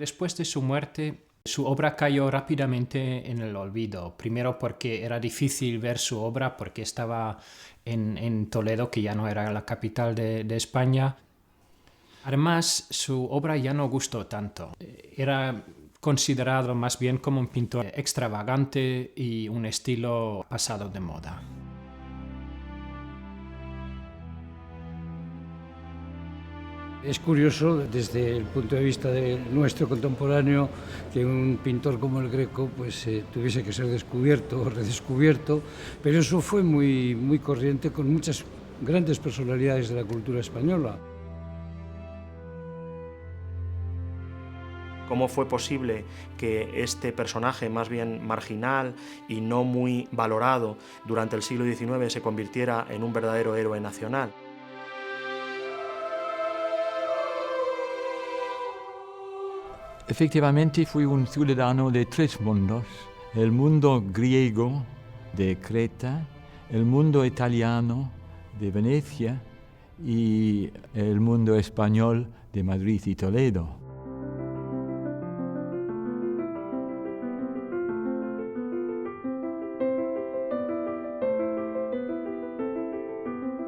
Después de su muerte, su obra cayó rápidamente en el olvido. Primero porque era difícil ver su obra porque estaba en Toledo, que ya no era la capital de España. Además, su obra ya no gustó tanto. Era considerado más bien como un pintor extravagante y un estilo pasado de moda. Es curioso desde el punto de vista de nuestro contemporáneo que un pintor como el Greco pues, tuviese que ser descubierto o redescubierto, pero eso fue muy corriente con muchas grandes personalidades de la cultura española. ¿Cómo fue posible que este personaje más bien marginal y no muy valorado durante el siglo XIX se convirtiera en un verdadero héroe nacional? Efectivamente fui un ciudadano de tres mundos, el mundo griego de Creta, el mundo italiano de Venecia y el mundo español de Madrid y Toledo.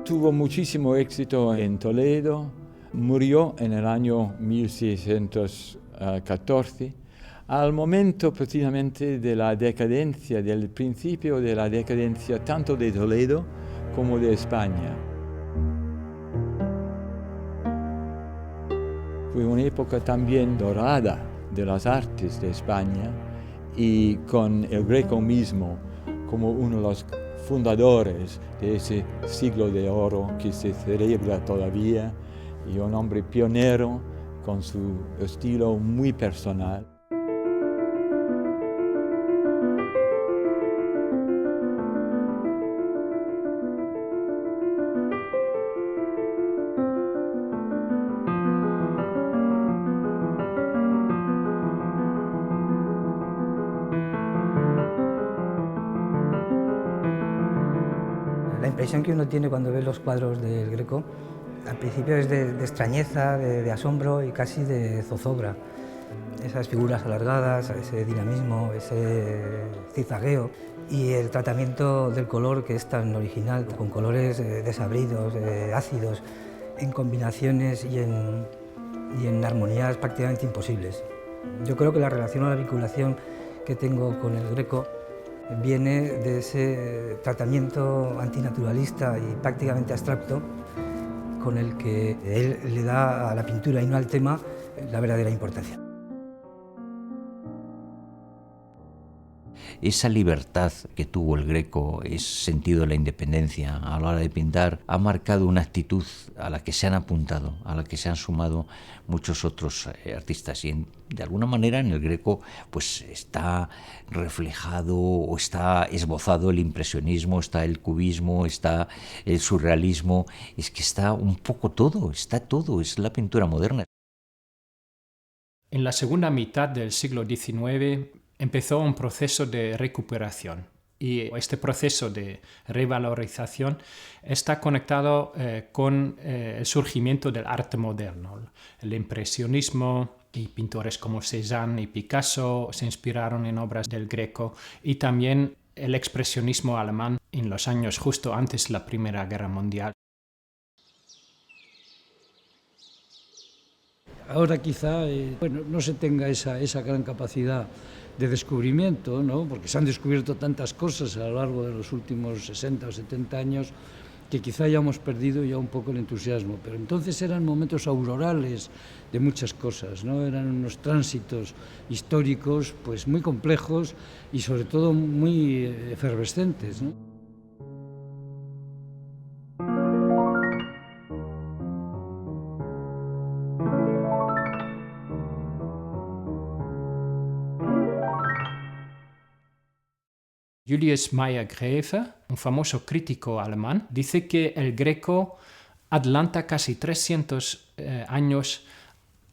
Tuvo muchísimo éxito en Toledo, murió en el año 1614, al momento precisamente de la decadencia, del principio de la decadencia tanto de Toledo como de España. Fue una época también dorada de las artes de España y con el Greco mismo como uno de los fundadores de ese siglo de oro que se celebra todavía y un hombre pionero con su estilo muy personal. La impresión que uno tiene cuando ve los cuadros del Greco, al principio es de extrañeza, de asombro y casi de zozobra. Esas figuras alargadas, ese dinamismo, ese zigzagueo y el tratamiento del color que es tan original, con colores desabridos, ácidos, en combinaciones y en armonías prácticamente imposibles. Yo creo que la relación o la vinculación que tengo con el Greco viene de ese tratamiento antinaturalista y prácticamente abstracto con el que él le da a la pintura y no al tema la verdadera importancia. Esa libertad que tuvo el Greco, ese sentido de la independencia a la hora de pintar, ha marcado una actitud a la que se han apuntado, a la que se han sumado muchos otros artistas. Y de alguna manera en el Greco pues está reflejado o está esbozado el impresionismo, está el cubismo, está el surrealismo. Es que está un poco todo, está todo, es la pintura moderna. En la segunda mitad del siglo XIX empezó un proceso de recuperación y este proceso de revalorización está conectado con el surgimiento del arte moderno. El impresionismo y pintores como Cézanne y Picasso se inspiraron en obras del Greco y también el expresionismo alemán en los años justo antes de la Primera Guerra Mundial. Ahora quizá no se tenga esa gran capacidad de descubrimiento, ¿no? Porque se han descubierto tantas cosas a lo largo de los últimos 60 o 70 años que quizá hayamos perdido ya un poco el entusiasmo. Pero entonces eran momentos aurorales de muchas cosas, ¿no? Eran unos tránsitos históricos pues, muy complejos y sobre todo muy efervescentes, ¿no? Julius Mayer-Gräfe, un famoso crítico alemán, dice que el Greco adelanta casi 300 años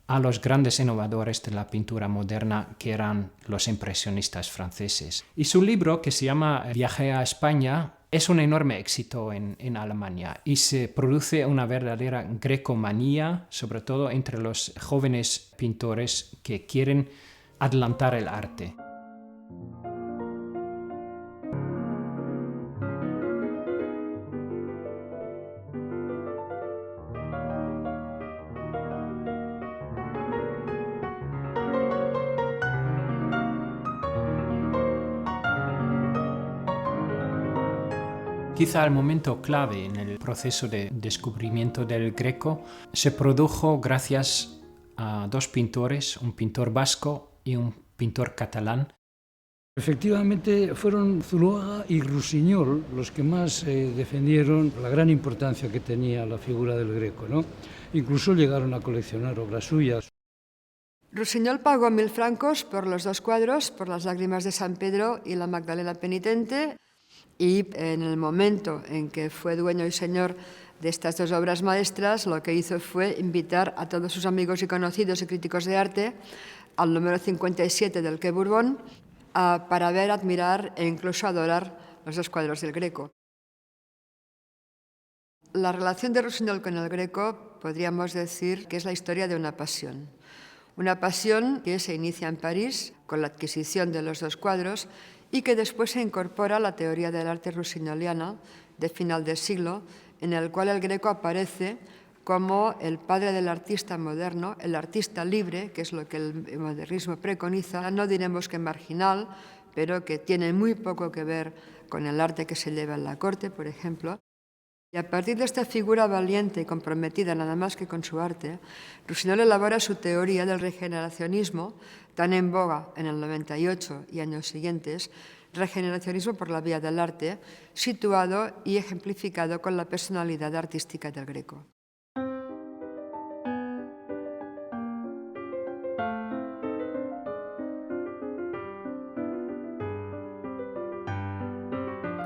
a los grandes innovadores de la pintura moderna que eran los impresionistas franceses. Y su libro, que se llama Viaje a España, Es un enorme éxito en Alemania y se produce una verdadera grecomanía, sobre todo entre los jóvenes pintores que quieren adelantar el arte. Quizá el momento clave en el proceso de descubrimiento del Greco se produjo gracias a dos pintores, un pintor vasco y un pintor catalán. Efectivamente, fueron Zuloaga y Rusiñol los que más defendieron la gran importancia que tenía la figura del Greco, ¿no? Incluso llegaron a coleccionar obras suyas. Rusiñol pagó 1.000 francos por los dos cuadros, por las lágrimas de San Pedro y la Magdalena penitente, y en el momento en que fue dueño y señor de estas dos obras maestras, lo que hizo fue invitar a todos sus amigos y conocidos y críticos de arte al número 57 del Quai Bourbon para ver, admirar e incluso adorar los dos cuadros del Greco. La relación de Rusiñol con el Greco podríamos decir que es la historia de una pasión. Una pasión que se inicia en París con la adquisición de los dos cuadros y que después se incorpora a la teoría del arte rusiñoliana de final del siglo, en el cual el Greco aparece como el padre del artista moderno, el artista libre, que es lo que el modernismo preconiza, no diremos que marginal, pero que tiene muy poco que ver con el arte que se lleva en la corte, por ejemplo. Y a partir de esta figura valiente y comprometida nada más que con su arte, Rusiñol elabora su teoría del regeneracionismo, tan en boga en el 98 y años siguientes, regeneracionismo por la vía del arte, situado y ejemplificado con la personalidad artística del Greco.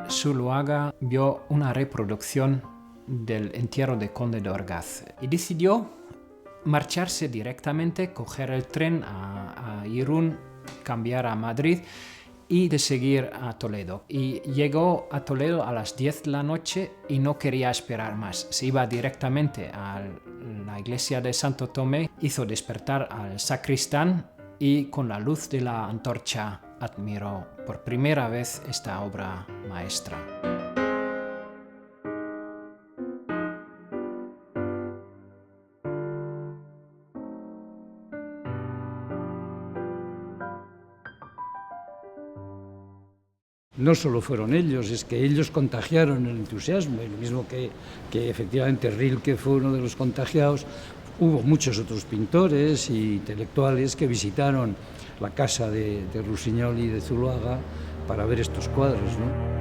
Zuloaga vio una reproducción del entierro de Conde de Orgaz y decidió marcharse directamente, coger el tren a Irún, cambiar a Madrid y de seguir a Toledo. Y llegó a Toledo a las 10 de la noche y no quería esperar más. Se iba directamente a la iglesia de Santo Tomé, hizo despertar al sacristán y con la luz de la antorcha admiró por primera vez esta obra maestra. No solo fueron ellos, es que ellos contagiaron el entusiasmo, y lo mismo que efectivamente Rilke fue uno de los contagiados. Hubo muchos otros pintores e intelectuales que visitaron la casa de Rusiñol y de Zuloaga para ver estos cuadros, ¿no?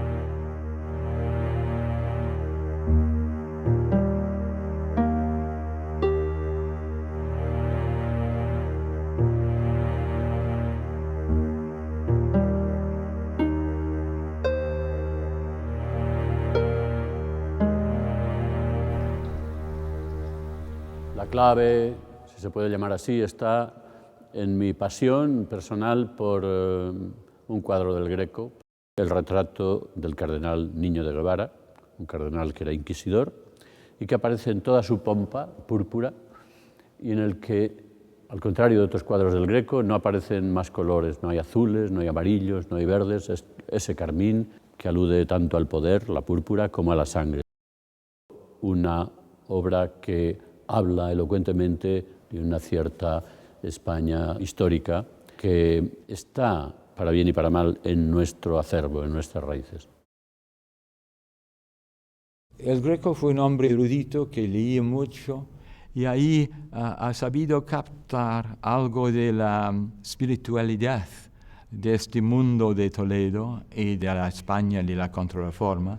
La clave, si se puede llamar así, está en mi pasión personal por un cuadro del Greco, el retrato del cardenal Niño de Guevara, un cardenal que era inquisidor y que aparece en toda su pompa púrpura y en el que, al contrario de otros cuadros del Greco, no aparecen más colores, no hay azules, no hay amarillos, no hay verdes, es ese carmín que alude tanto al poder, la púrpura, como a la sangre. Una obra que habla elocuentemente de una cierta España histórica que está, para bien y para mal, en nuestro acervo, en nuestras raíces. El Greco fue un hombre erudito que leía mucho y ahí ha sabido captar algo de la espiritualidad de este mundo de Toledo y de la España de la Contrarreforma.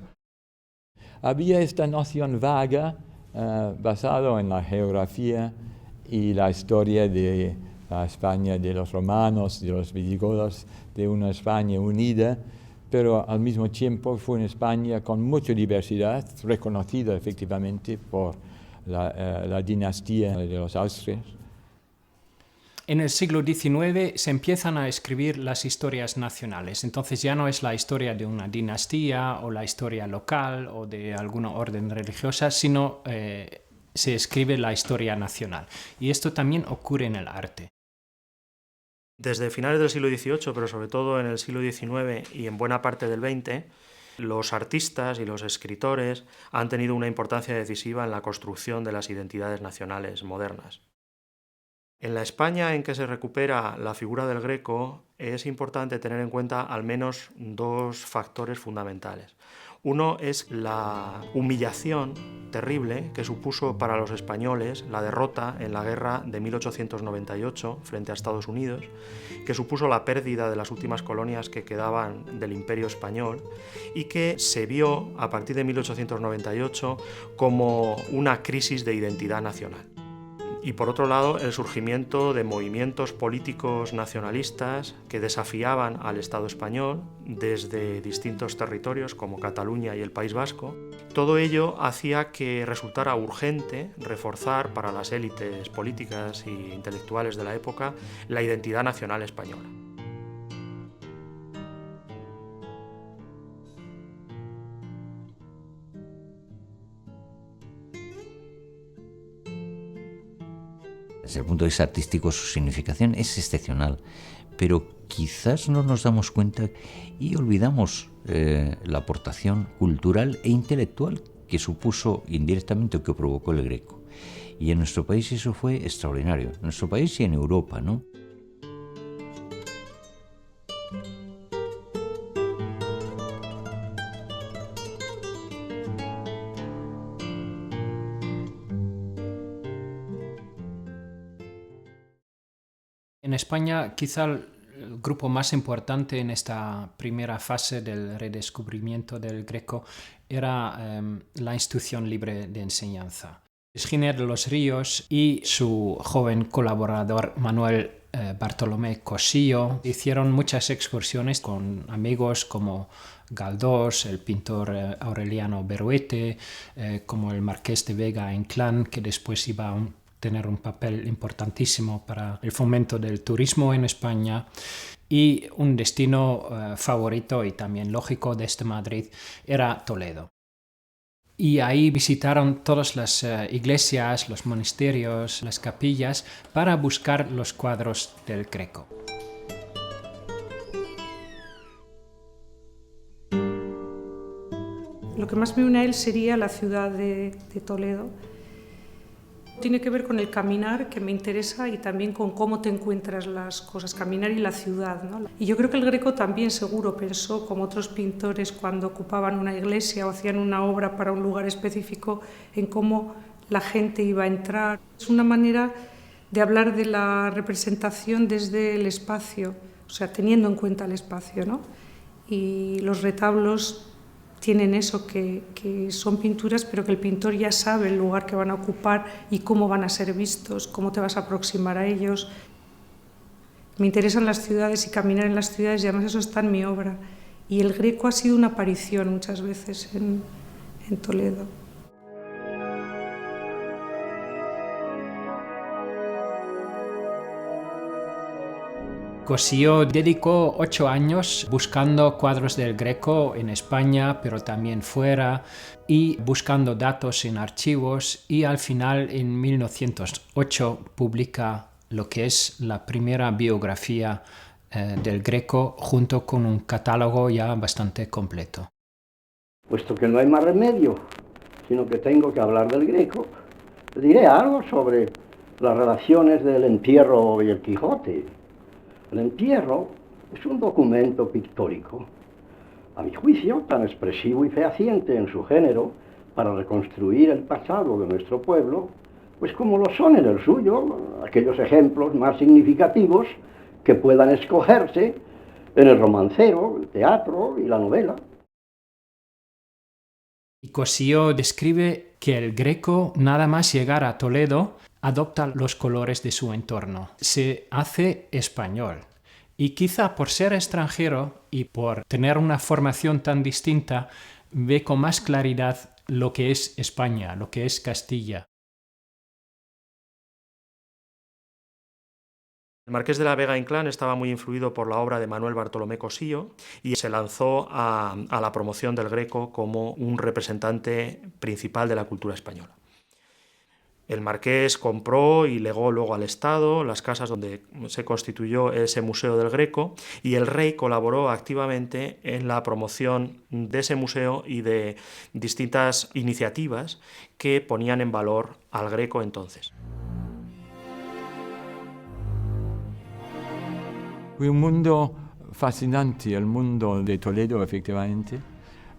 Había esta noción vaga basado en la geografía y la historia de la España de los romanos, de los visigodos, de una España unida, pero al mismo tiempo fue una España con mucha diversidad, reconocida efectivamente por la dinastía de los Austrias. En el siglo XIX se empiezan a escribir las historias nacionales, entonces ya no es la historia de una dinastía o la historia local o de alguna orden religiosa, sino se escribe la historia nacional. Y esto también ocurre en el arte. Desde finales del siglo XVIII, pero sobre todo en el siglo XIX y en buena parte del XX, los artistas y los escritores han tenido una importancia decisiva en la construcción de las identidades nacionales modernas. En la España en que se recupera la figura del Greco es importante tener en cuenta al menos dos factores fundamentales. Uno es la humillación terrible que supuso para los españoles la derrota en la guerra de 1898 frente a Estados Unidos, que supuso la pérdida de las últimas colonias que quedaban del Imperio Español y que se vio a partir de 1898 como una crisis de identidad nacional. Y por otro lado, el surgimiento de movimientos políticos nacionalistas que desafiaban al Estado español desde distintos territorios como Cataluña y el País Vasco. Todo ello hacía que resultara urgente reforzar para las élites políticas e intelectuales de la época la identidad nacional española. Desde el punto de vista artístico, su significación es excepcional, pero quizás no nos damos cuenta y olvidamos la aportación cultural e intelectual que supuso indirectamente o que provocó el Greco. Y en nuestro país eso fue extraordinario, en nuestro país y en Europa, ¿no? En España, quizá el grupo más importante en esta primera fase del redescubrimiento del Greco era la Institución Libre de Enseñanza. Giner de los Ríos y su joven colaborador Manuel Bartolomé Cosillo hicieron muchas excursiones con amigos como Galdós, el pintor Aureliano Beruete, como el Marqués de Vega Inclán, que después iba a tener un papel importantísimo para el fomento del turismo en España. Y un destino favorito y también lógico desde Madrid era Toledo. Y ahí visitaron todas las iglesias, los monasterios, las capillas para buscar los cuadros del Greco. Lo que más me une a él sería la ciudad de Toledo. Tiene que ver con el caminar, que me interesa, y también con cómo te encuentras las cosas, caminar y la ciudad, ¿no? Y yo creo que el Greco también seguro pensó, como otros pintores, cuando ocupaban una iglesia o hacían una obra para un lugar específico, en cómo la gente iba a entrar. Es una manera de hablar de la representación desde el espacio, o sea, teniendo en cuenta el espacio, ¿no? Y los retablos tienen eso, que son pinturas, pero que el pintor ya sabe el lugar que van a ocupar y cómo van a ser vistos, cómo te vas a aproximar a ellos. Me interesan las ciudades y caminar en las ciudades, y además eso está en mi obra. Y el Greco ha sido una aparición muchas veces en Toledo. Cosillo dedicó 8 años buscando cuadros del Greco en España, pero también fuera, y buscando datos en archivos, y al final en 1908 publica lo que es la primera biografía del Greco junto con un catálogo ya bastante completo. Puesto que no hay más remedio, sino que tengo que hablar del Greco, diré algo sobre las relaciones del entierro y el Quijote. El entierro es un documento pictórico, a mi juicio tan expresivo y fehaciente en su género para reconstruir el pasado de nuestro pueblo, pues como lo son en el suyo aquellos ejemplos más significativos que puedan escogerse en el romancero, el teatro y la novela. Y Cosillo describe que el Greco, nada más llegar a Toledo, adopta los colores de su entorno, se hace español. Y quizá por ser extranjero y por tener una formación tan distinta, ve con más claridad lo que es España, lo que es Castilla. El marqués de la Vega Inclán estaba muy influido por la obra de Manuel Bartolomé Cosillo y se lanzó a la promoción del Greco como un representante principal de la cultura española. El marqués compró y legó luego al Estado las casas donde se constituyó ese Museo del Greco, y el rey colaboró activamente en la promoción de ese museo y de distintas iniciativas que ponían en valor al Greco entonces. Un mundo fascinante, el mundo de Toledo, efectivamente.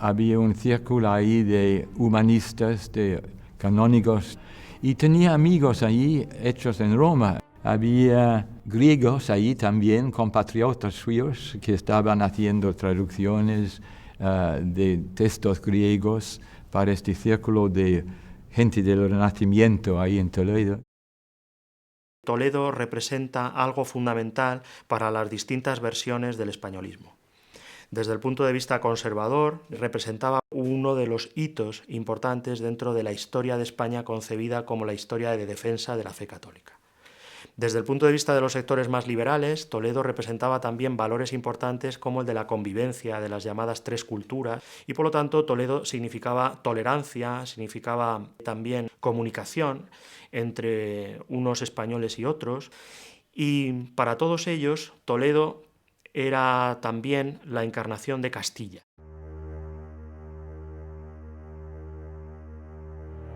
Había un círculo ahí de humanistas, de canónigos, y tenía amigos allí hechos en Roma. Había griegos allí también, compatriotas suyos, que estaban haciendo traducciones de textos griegos para este círculo de gente del Renacimiento ahí en Toledo. Toledo representa algo fundamental para las distintas versiones del españolismo. Desde el punto de vista conservador, representaba uno de los hitos importantes dentro de la historia de España concebida como la historia de defensa de la fe católica. Desde el punto de vista de los sectores más liberales, Toledo representaba también valores importantes como el de la convivencia, de las llamadas tres culturas, y por lo tanto Toledo significaba tolerancia, significaba también comunicación entre unos españoles y otros, y para todos ellos Toledo era también la encarnación de Castilla.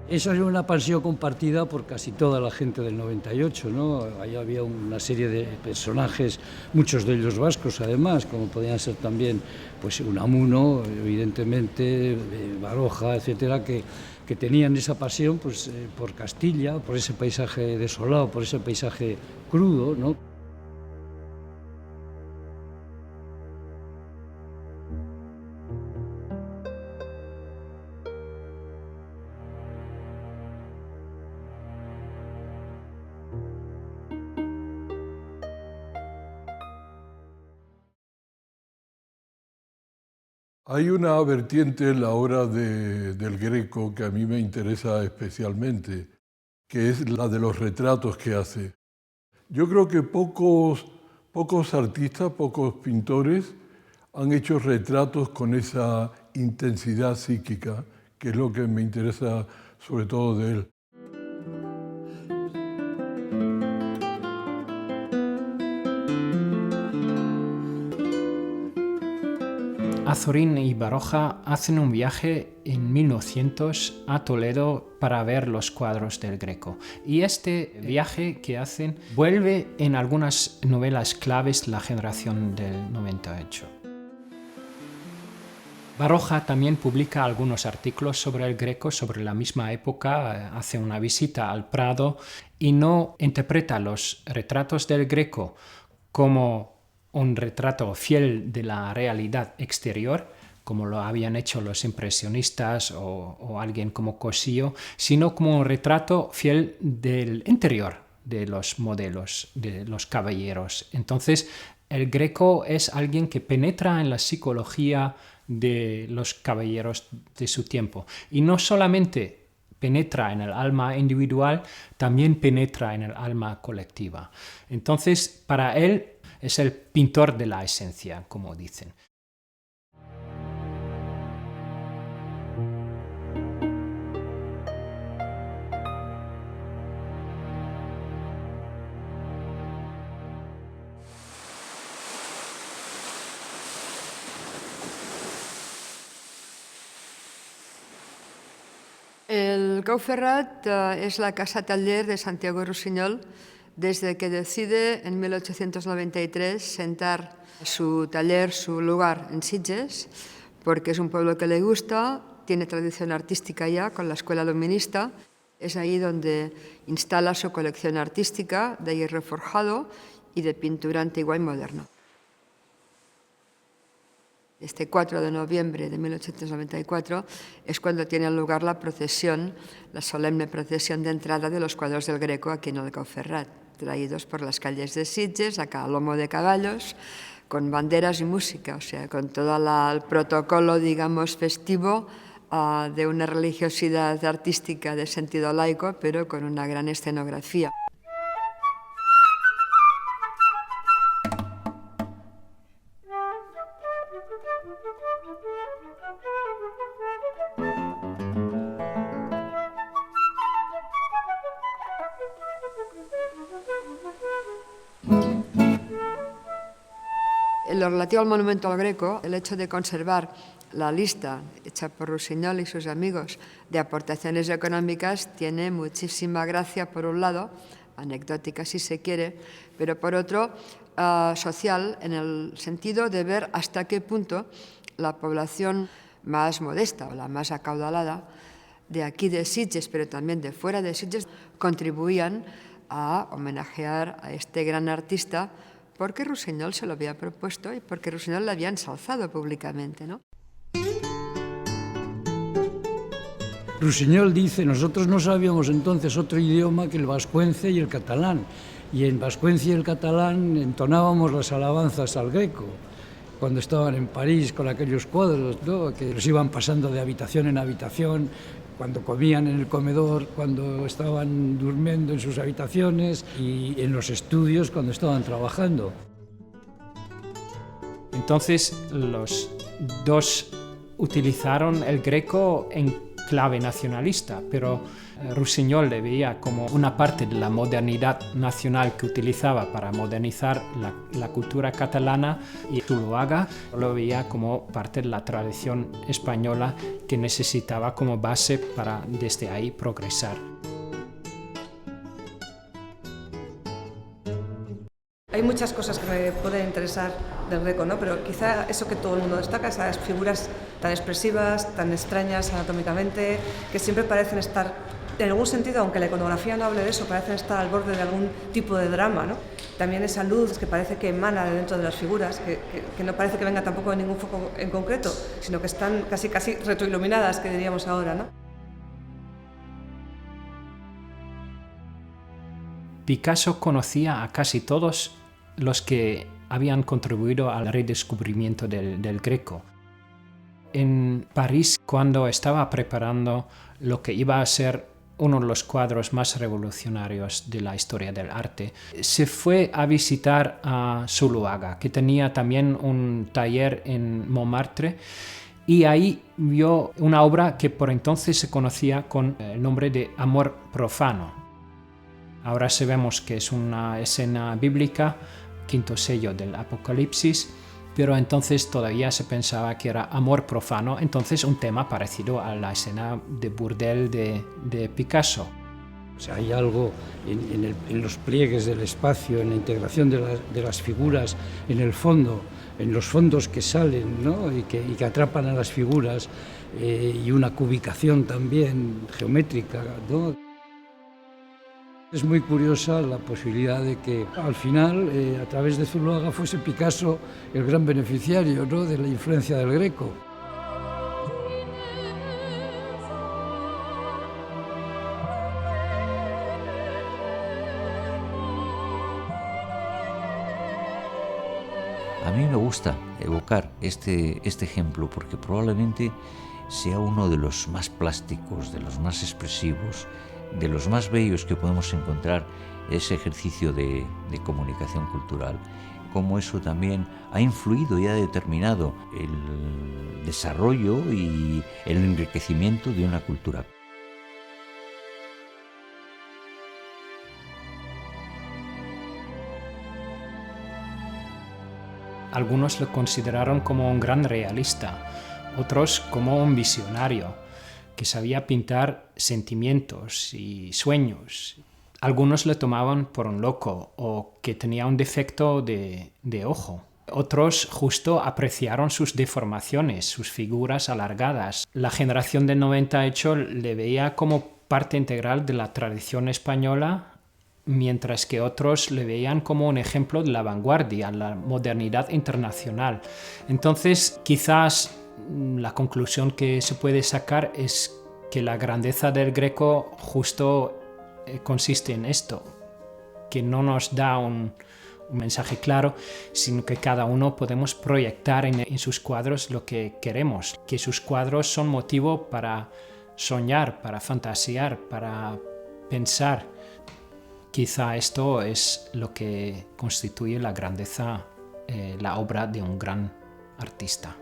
Esa era una pasión compartida por casi toda la gente del 98, ¿no? Ahí había una serie de personajes, muchos de ellos vascos además, como podían ser también pues Unamuno, evidentemente, Baroja, etcétera, que tenían esa pasión pues, por Castilla, por ese paisaje desolado, por ese paisaje crudo, ¿no? Hay una vertiente en la obra del Greco que a mí me interesa especialmente, que es la de los retratos que hace. Yo creo que pocos artistas, pocos pintores han hecho retratos con esa intensidad psíquica, que es lo que me interesa sobre todo de él. Azorín y Baroja hacen un viaje en 1900 a Toledo para ver los cuadros del Greco. Y este viaje que hacen vuelve en algunas novelas claves la generación del 98. Baroja también publica algunos artículos sobre el Greco, sobre la misma época, hace una visita al Prado y no interpreta los retratos del Greco como un retrato fiel de la realidad exterior, como lo habían hecho los impresionistas o alguien como Cosillo, sino como un retrato fiel del interior de los modelos, de los caballeros. Entonces, el Greco es alguien que penetra en la psicología de los caballeros de su tiempo. Y no solamente penetra en el alma individual, también penetra en el alma colectiva. Entonces, para él, es el pintor de la esencia, como dicen. El Cau Ferrat es la casa taller de Santiago Rusiñol, desde que decide en 1893 sentar su taller, su lugar en Sitges, porque es un pueblo que le gusta, tiene tradición artística ya con la escuela luminista. Es ahí donde instala su colección artística de hierro forjado y de pintura antigua y moderna. Este 4 de noviembre de 1894 es cuando tiene lugar la procesión, la solemne procesión de entrada de los cuadros del Greco aquí en el Cau Ferrat, traídos por las calles de Sitges, acá a lomo de caballos, con banderas y música, o sea, con todo el protocolo, digamos, festivo de una religiosidad artística de sentido laico, pero con una gran escenografía. En lo relativo al monumento al Greco, el hecho de conservar la lista hecha por Rusiñol y sus amigos de aportaciones económicas tiene muchísima gracia, por un lado, anecdótica si se quiere, pero por otro, social, en el sentido de ver hasta qué punto la población más modesta o la más acaudalada de aquí de Sitges, pero también de fuera de Sitges, contribuían a homenajear a este gran artista porque Rusiñol se lo había propuesto y porque Rusiñol lo había ensalzado públicamente, ¿no? Rusiñol dice, nosotros no sabíamos entonces otro idioma que el vascuence y el catalán, y en vascuence y el catalán entonábamos las alabanzas al Greco, cuando estaban en París con aquellos cuadros, ¿no?, que los iban pasando de habitación en habitación, cuando comían en el comedor, cuando estaban durmiendo en sus habitaciones y en los estudios cuando estaban trabajando. Entonces los dos utilizaron el Greco en clave nacionalista, pero Rusiñol le veía como una parte de la modernidad nacional que utilizaba para modernizar la cultura catalana, y Zuloaga lo veía como parte de la tradición española que necesitaba como base para desde ahí progresar. Hay muchas cosas que me pueden interesar del Greco, ¿no? Pero quizá eso que todo el mundo destaca, esas figuras tan expresivas, tan extrañas anatómicamente, que siempre parecen estar, en algún sentido, aunque la iconografía no hable de eso, parecen estar al borde de algún tipo de drama, ¿no? También esa luz que parece que emana de dentro de las figuras, que no parece que venga tampoco de ningún foco en concreto, sino que están casi retroiluminadas, que diríamos ahora, ¿no? Picasso conocía a casi todos los que habían contribuido al redescubrimiento del Greco. En París, cuando estaba preparando lo que iba a ser uno de los cuadros más revolucionarios de la historia del arte, se fue a visitar a Zuloaga, que tenía también un taller en Montmartre, y ahí vio una obra que por entonces se conocía con el nombre de Amor Profano. Ahora sabemos que es una escena bíblica, quinto sello del Apocalipsis, pero entonces todavía se pensaba que era amor profano, entonces un tema parecido a la escena de burdel de Picasso. O sea, hay algo en los pliegues del espacio, en la integración de las figuras, en el fondo, en los fondos que salen, ¿no?, y que atrapan a las figuras, y una cubicación también geométrica, ¿no? Es muy curiosa la posibilidad de que al final, a través de Zuloaga, fuese Picasso el gran beneficiario, ¿no?, de la influencia del Greco. A mí me gusta evocar este ejemplo porque probablemente sea uno de los más plásticos, de los más expresivos, de los más bellos que podemos encontrar, ese ejercicio de comunicación cultural, cómo eso también ha influido y ha determinado el desarrollo y el enriquecimiento de una cultura. Algunos lo consideraron como un gran realista, otros como un visionario que sabía pintar sentimientos y sueños. Algunos le tomaban por un loco o que tenía un defecto de ojo. Otros justo apreciaron sus deformaciones, sus figuras alargadas. La generación del 98 le veía como parte integral de la tradición española, mientras que otros le veían como un ejemplo de la vanguardia, la modernidad internacional. Entonces, quizás la conclusión que se puede sacar es que la grandeza del Greco justo consiste en esto, que no nos da un mensaje claro, sino que cada uno podemos proyectar en sus cuadros lo que queremos, que sus cuadros son motivo para soñar, para fantasear, para pensar. Quizá esto es lo que constituye la grandeza, la obra de un gran artista.